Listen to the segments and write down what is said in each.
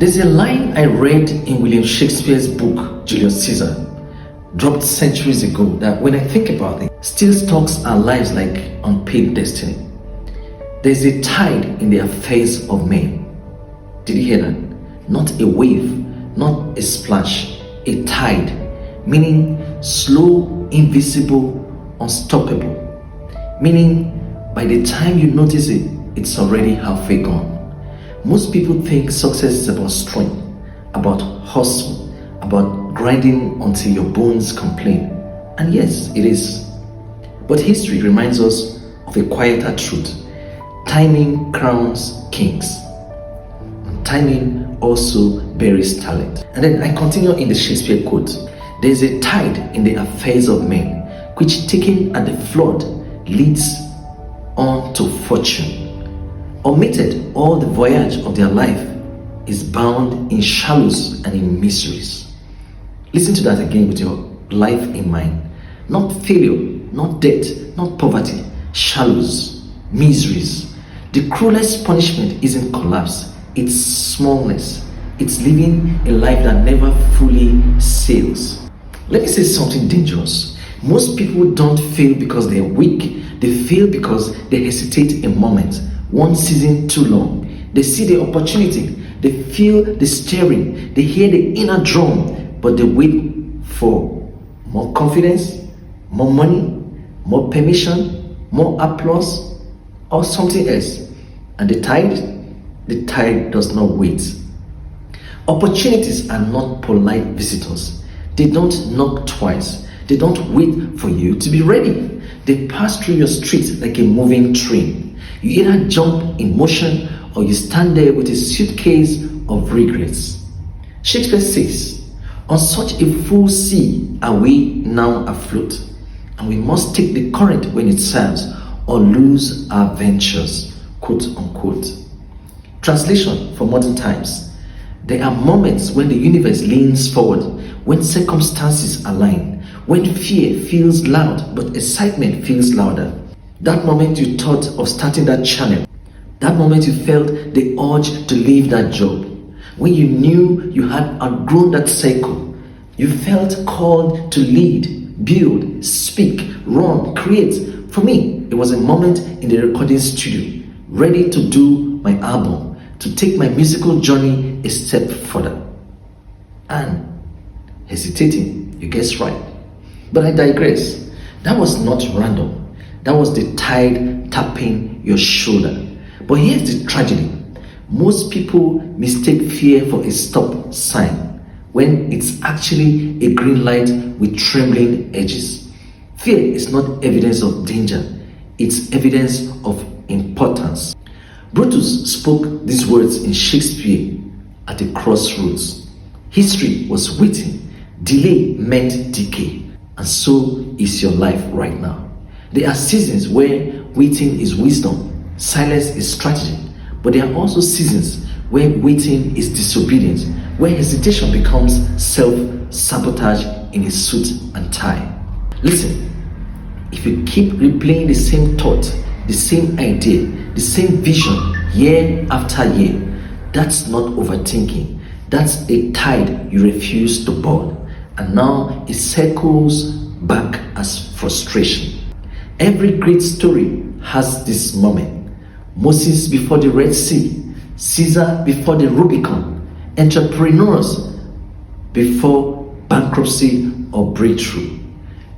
There's a line I read in William Shakespeare's book, Julius Caesar, dropped centuries ago, that when I think about it, still stalks our lives like unpaid destiny. There's a tide in the affairs of men. Did you hear that? Not a wave, not a splash, a tide, meaning slow, invisible, unstoppable. Meaning, by the time you notice it, it's already halfway gone. Most people think success is about strength, about hustle, about grinding until your bones complain. And yes, it is. But history reminds us of a quieter truth. Timing crowns kings. And timing also buries talent. And then I continue in the Shakespeare quote. There's a tide in the affairs of men, which taken at the flood leads on to fortune. Omitted, all the voyage of their life is bound in shallows and in miseries. Listen to that again with your life in mind. Not failure, not debt, not poverty, shallows, miseries. The cruelest punishment isn't collapse, it's smallness. It's living a life that never fully sails. Let me say something dangerous. Most people don't fail because they're weak. They fail because they hesitate a moment. One season too long. They see the opportunity, they feel the stirring, they hear the inner drum, but they wait for more confidence, more money, more permission, more applause, or something else. And the tide does not wait. Opportunities are not polite visitors. They don't knock twice. They don't wait for you to be ready. They pass through your street like a moving train. You either jump in motion or you stand there with a suitcase of regrets. Shakespeare says, on such a full sea are we now afloat, and we must take the current when it serves or lose our ventures, quote unquote. Translation for modern times. There are moments when the universe leans forward, when circumstances align, when fear feels loud but excitement feels louder. That moment you thought of starting that channel, that moment you felt the urge to leave that job, when you knew you had outgrown that cycle, you felt called to lead, build, speak, run, create. For me, it was a moment in the recording studio, ready to do my album, to take my musical journey a step further. And hesitating, you guessed right. But I digress. That was not random. That was the tide tapping your shoulder. But here's the tragedy. Most people mistake fear for a stop sign when it's actually a green light with trembling edges. Fear is not evidence of danger. It's evidence of importance. Brutus spoke these words in Shakespeare at the crossroads. History was waiting. Delay meant decay. And so is your life right now. There are seasons where waiting is wisdom, silence is strategy, but there are also seasons where waiting is disobedience, where hesitation becomes self-sabotage in a suit and tie. Listen, if you keep replaying the same thought, the same idea, the same vision year after year, that's not overthinking. That's a tide you refuse to board, and now it circles back as frustration. Every great story has this moment. Moses before the Red Sea, Caesar before the Rubicon, entrepreneurs before bankruptcy or breakthrough,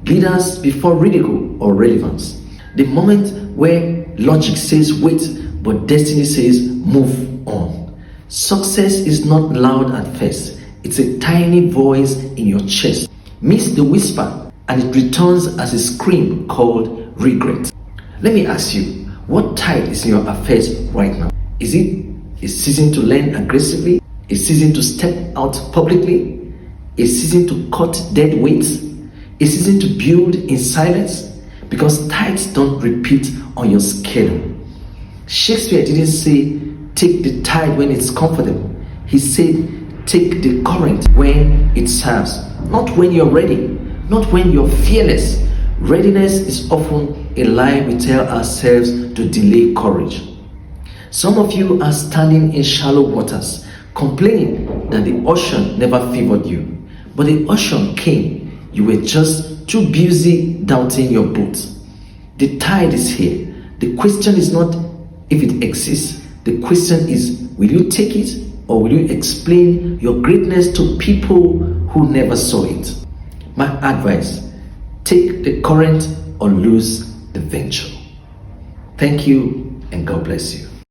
leaders before ridicule or relevance. The moment where logic says wait, but destiny says move on. Success is not loud at first. It's a tiny voice in your chest. Miss the whisper and it returns as a scream called regret. Let me ask you, what tide is in your affairs right now? Is it a season to learn aggressively? A season to step out publicly? A season to cut dead weights? A season to build in silence? Because tides don't repeat on your schedule. Shakespeare didn't say take the tide when it's comfortable. He said take the current when it serves, not when you're ready, not when you're fearless. Readiness is often a lie we tell ourselves to delay courage. Some of you are standing in shallow waters, complaining that the ocean never favored you. But the ocean came, you were just too busy doubting your boat. The tide is here. The question is not if it exists. The question is, will you take it or will you explain your greatness to people who never saw it? My advice, take the current or lose the venture. Thank you and God bless you.